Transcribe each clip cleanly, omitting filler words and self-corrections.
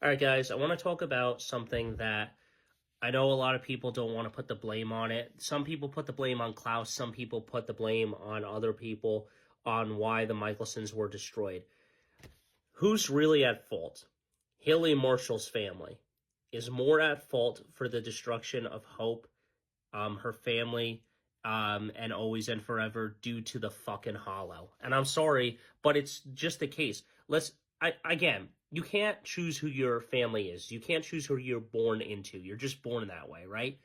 All right, guys, I want to talk about something that I know a lot of people don't want to put the blame on it. Some people put the blame on Klaus, some people put the blame on other people on why the Michelsons were destroyed. Who's really at fault? Haley Marshall's family is more at fault for the destruction of Hope, her family, and always and forever due to the fucking Hollow. And I'm sorry, but it's just the case. Again, you can't choose who your family is. You can't choose who you're born into. You're just born that way, right?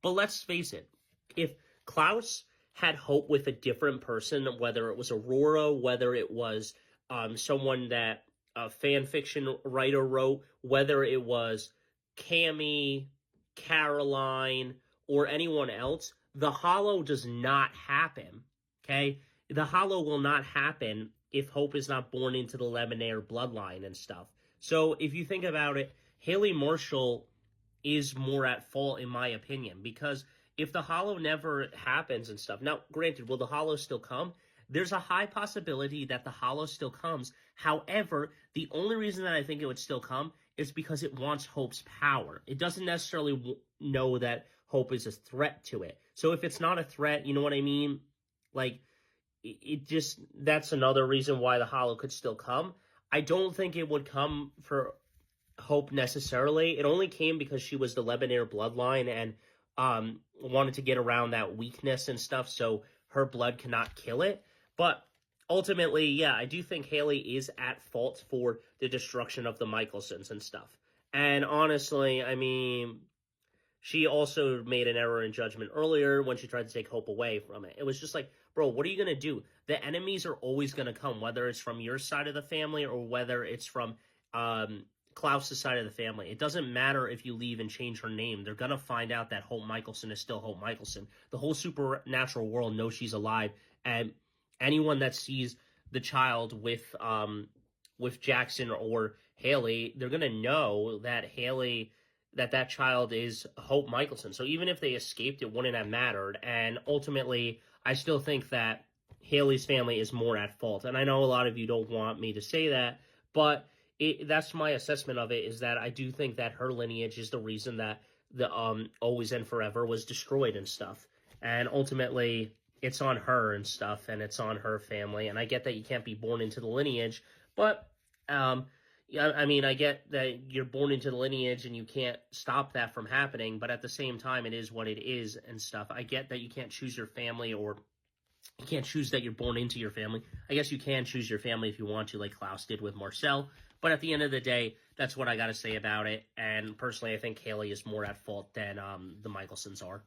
But let's face it. If Klaus had Hope with a different person, whether it was Aurora, whether it was someone that a fan fiction writer wrote, whether it was Cammy, Caroline, or anyone else, the Hollow does not happen. Okay? The Hollow will not happen if Hope is not born into the Lemonaire bloodline and stuff. So if you think about it, Haley Marshall is more at fault in my opinion, because if the Hollow never happens and stuff, now granted, will the Hollow still come? There's a high possibility that the Hollow still comes. However, the only reason that I think it would still come is because it wants Hope's power. It doesn't necessarily know that Hope is a threat to it. So if it's not a threat, you know what I mean? Like, it just, that's another reason why the Hollow could still come. I don't think it would come for Hope necessarily. It only came because she was the Lemonaire bloodline and wanted to get around that weakness and stuff, so her blood cannot kill it. But ultimately, yeah, I do think Haley is at fault for the destruction of the Michelsons and stuff. And honestly, I mean, she also made an error in judgment earlier when she tried to take Hope away from it. It was just like, bro, what are you going to do? The enemies are always going to come, whether it's from your side of the family or whether it's from Klaus's side of the family. It doesn't matter if you leave and change her name. They're going to find out that Hope Michelson is still Hope Michelson. The whole supernatural world knows she's alive. And anyone that sees the child with Jackson or Haley, they're going to know that Haley, that child is Hope Michelson. So even if they escaped, it wouldn't have mattered. And ultimately, I still think that Haley's family is more at fault. And I know a lot of you don't want me to say that, but that's my assessment of it, is that I do think that her lineage is the reason that the Always and Forever was destroyed and stuff. And ultimately, it's on her and stuff, and it's on her family. And I get that you can't be born into the lineage, but yeah, I mean, I get that you're born into the lineage and you can't stop that from happening, but at the same time, it is what it is and stuff. I get that you can't choose your family, or you can't choose that you're born into your family. I guess you can choose your family if you want to, like Klaus did with Marcel. But at the end of the day, that's what I got to say about it. And personally, I think Haley is more at fault than the Michelsons are.